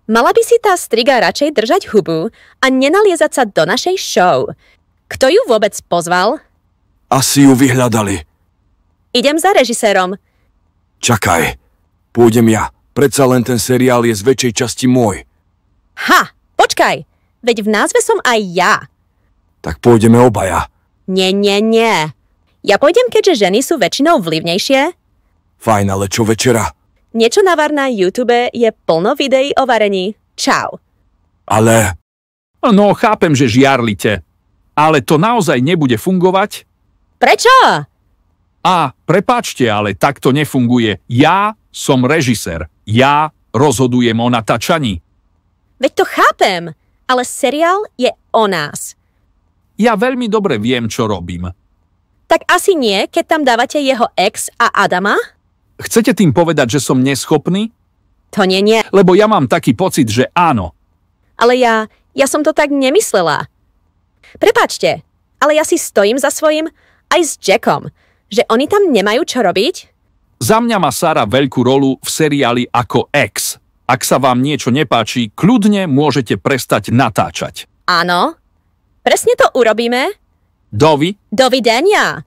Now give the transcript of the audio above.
Mala by si tá striga radšej držať hubu a nenaliezať sa do našej show. Kto ju vôbec pozval? Asi ju vyhľadali. Idem za režisérom. Čakaj, pôjdem ja. Predsa len ten seriál je z väčšej časti môj. Ha, počkaj, veď v názve som aj ja. Tak pôjdeme obaja. Nie. Ja pôjdem, keďže ženy sú väčšinou vlivnejšie. Fajn, ale čo večera? Niečo na var na YouTube je plno videí o varení. Čau. Ale... No, chápem, že žiarlite. Ale to naozaj nebude fungovať? Prečo? Prepáčte, ale takto nefunguje. Ja som režisér. Ja rozhodujem o natáčaní. Veď to chápem, ale seriál je o nás. Ja veľmi dobre viem, čo robím. Tak asi nie, keď tam dávate jeho ex a Adama? Chcete tým povedať, že som neschopný? To nie. Lebo ja mám taký pocit, že áno. Ale ja som to tak nemyslela. Prepáčte, ale ja si stojím za svojím aj s Jackom, že oni tam nemajú čo robiť? Za mňa má Sara veľkú rolu v seriáli ako ex. Ak sa vám niečo nepáči, kľudne môžete prestať natáčať. Áno, presne to urobíme. Dovidenia.